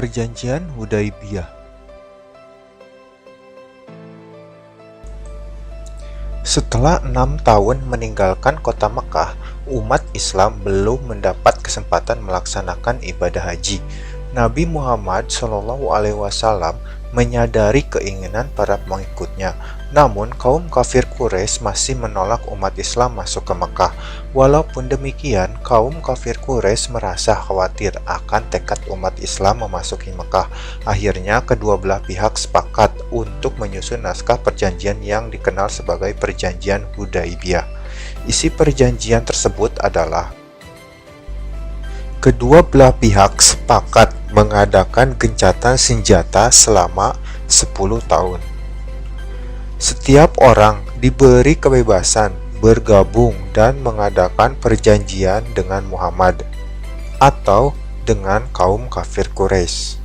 Perjanjian Hudaibiyah. Setelah 6 tahun meninggalkan kota Mekah, umat Islam belum mendapat kesempatan melaksanakan ibadah haji. Nabi Muhammad SAW menyadari keinginan para pengikutnya, namun kaum kafir Quraisy masih menolak umat Islam masuk ke Mekah. Walaupun demikian, kaum kafir Quraisy merasa khawatir akan tekad umat Islam memasuki Mekah. Akhirnya kedua belah pihak sepakat untuk menyusun naskah perjanjian yang dikenal sebagai Perjanjian Hudaibiyah. Isi perjanjian tersebut adalah kedua belah pihak sepakat mengadakan gencatan senjata selama 10 tahun. Setiap orang diberi kebebasan bergabung dan mengadakan perjanjian dengan Muhammad atau dengan kaum kafir Quraisy.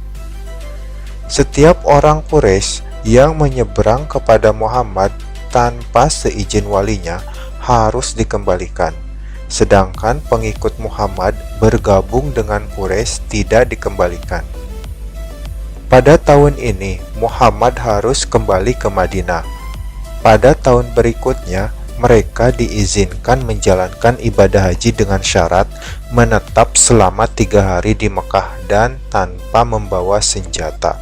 Setiap orang Quraisy yang menyeberang kepada Muhammad tanpa seizin walinya harus dikembalikan. Sedangkan pengikut Muhammad bergabung dengan Quraisy tidak dikembalikan. Pada tahun ini, Muhammad harus kembali ke Madinah. Pada tahun berikutnya, mereka diizinkan menjalankan ibadah haji dengan syarat menetap selama 3 hari di Mekah dan tanpa membawa senjata.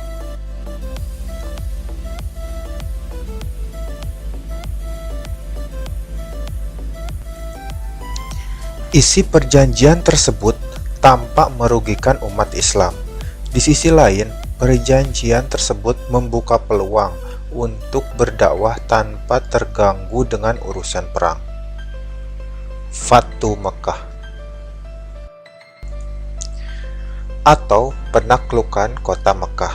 Isi perjanjian tersebut tampak merugikan umat Islam. Di sisi lain, perjanjian tersebut membuka peluang untuk berdakwah tanpa terganggu dengan urusan perang. Fatu Mekah atau penaklukan kota Mekah.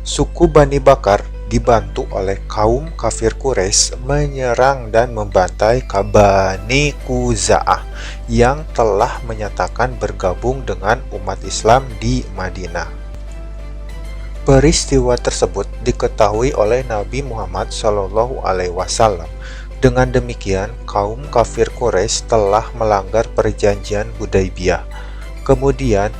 Suku Bani Bakar dibantu oleh kaum kafir Quraisy menyerang dan membantai Bani Khuza'ah yang telah menyatakan bergabung dengan umat Islam di Madinah. Peristiwa tersebut diketahui oleh Nabi Muhammad SAW. Dengan demikian, kaum kafir Quraisy telah melanggar perjanjian Hudaibiyah. Kemudian,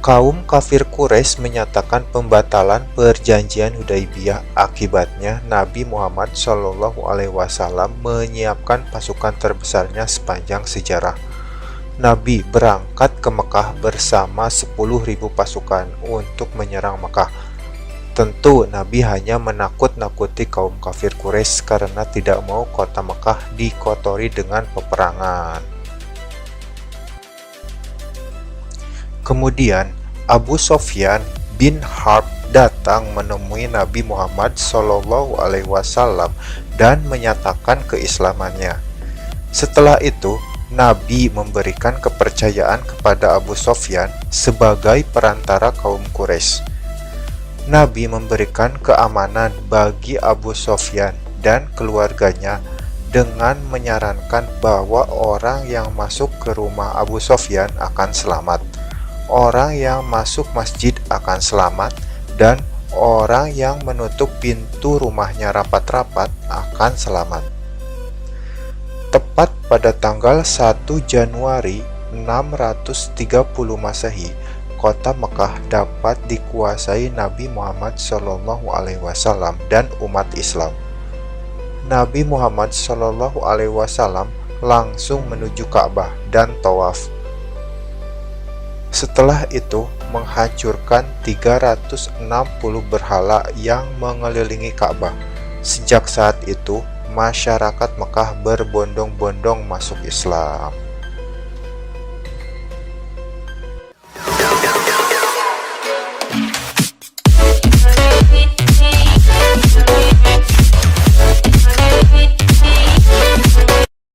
kaum kafir Quraisy menyatakan pembatalan perjanjian Hudaibiyah. Akibatnya, Nabi Muhammad SAW menyiapkan pasukan terbesarnya sepanjang sejarah. Nabi berangkat ke Mekah bersama 10.000 pasukan untuk menyerang Mekah. Tentu Nabi hanya menakut-nakuti kaum kafir Quraisy karena tidak mau kota Mekah dikotori dengan peperangan. Kemudian Abu Sufyan bin Harb datang menemui Nabi Muhammad SAW dan menyatakan keislamannya. Setelah itu, Nabi memberikan kepercayaan kepada Abu Sufyan sebagai perantara kaum Quraisy. Nabi memberikan keamanan bagi Abu Sufyan dan keluarganya dengan menyarankan bahwa orang yang masuk ke rumah Abu Sufyan akan selamat, orang yang masuk masjid akan selamat, dan orang yang menutup pintu rumahnya rapat-rapat akan selamat. Tepat pada tanggal 1 Januari 630 Masehi, kota Mekah dapat dikuasai Nabi Muhammad SAW dan umat Islam. Nabi Muhammad SAW langsung menuju Ka'bah dan tawaf. Setelah itu, menghancurkan 360 berhala yang mengelilingi Ka'bah. Sejak saat itu, masyarakat Mekah berbondong-bondong masuk Islam.